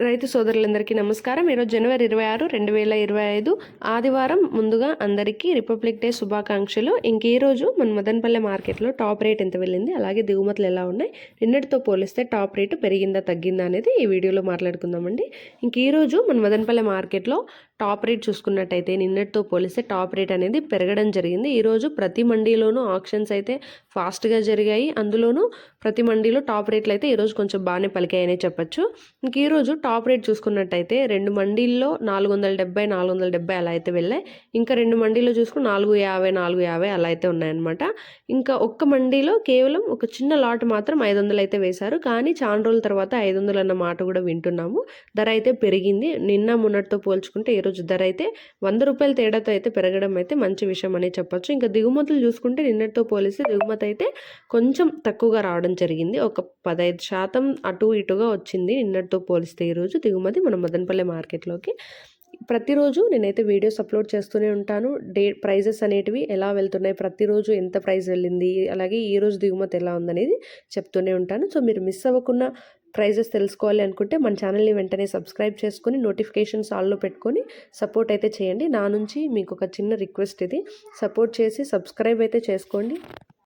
రైతు సోదరులందరికీ నమస్కారం. ఈరోజు జనవరి 26, 2025 ఆదివారం. ముందుగా అందరికీ రిపబ్లిక్ డే శుభాకాంక్షలు. ఈరోజు మన మదనపల్లె మార్కెట్లో టాప్ రేట్ ఎంత వెళ్ళింది, అలాగే దిగుమతులు ఎలా ఉన్నాయి, నిన్నటితో పోలిస్తే టాప్ రేటు పెరిగిందా తగ్గిందా అనేది ఈ వీడియోలో మాట్లాడుకుందామండి. ఈరోజు మన మదనపల్లె మార్కెట్లో టాప్ రేట్ చూసుకున్నట్టయితే నిన్నటితో పోలిస్తే టాప్ రేట్ అనేది పెరగడం జరిగింది. ఈరోజు ప్రతి మండీలోనూ ఆక్షన్స్ అయితే ఫాస్ట్గా జరిగాయి. అందులోనూ ప్రతి మండీలో టాప్ రేట్లు అయితే ఈరోజు కొంచెం బాగానే పలికాయనే చెప్పచ్చు. ఈరోజు టాప్ రేట్ చూసుకున్నట్టయితే 2 మండీల్లో 470, 470 అలా అయితే వెళ్ళాయి. ఇంకా 2 మండీలో చూసుకుని 450, 450 అలా అయితే ఉన్నాయన్నమాట. ఇంకా ఒక్క మండీలో కేవలం ఒక చిన్న లాట్ మాత్రం 500 అయితే వేశారు. కానీ చాలా రోజుల తర్వాత 500 అన్న మాట కూడా వింటున్నాము. ధర అయితే పెరిగింది. నిన్న మొన్నటితో పోల్చుకుంటే ఈరోజు ధర అయితే 100 రూపాయల తేడాతో అయితే పెరగడం అయితే మంచి విషయం అనే చెప్పొచ్చు. ఇంకా దిగుమతులు చూసుకుంటే నిన్నటితో పోలిస్తే దిగుమతి అయితే కొంచెం తక్కువగా రావడం జరిగింది. ఒక 15% అటు ఇటుగా వచ్చింది నిన్నటితో పోలిస్తే ఈరోజు దిగుమతి మన మదనపల్లె మార్కెట్లోకి. ప్రతిరోజు నేనైతే వీడియోస్ అప్లోడ్ చేస్తూనే ఉంటాను. ప్రైజెస్ అనేటివి ఎలా వెళ్తున్నాయి, ప్రతిరోజు ఎంత ప్రైస్ వెళ్ళింది, అలాగే ఈరోజు దిగుమతి ఎలా ఉందనేది చెప్తూనే ఉంటాను. సో మీరు మిస్ అవ్వకుండా ప్రైజెస్ తెలుసుకోవాలి అనుకుంటే మన ఛానల్ని వెంటనే సబ్స్క్రైబ్ చేసుకొని నోటిఫికేషన్స్ ఆల్లో పెట్టుకొని సపోర్ట్ అయితే చేయండి. నా నుంచి మీకు ఒక చిన్న రిక్వెస్ట్, ఇది సపోర్ట్ చేసి సబ్స్క్రైబ్ అయితే చేసుకోండి.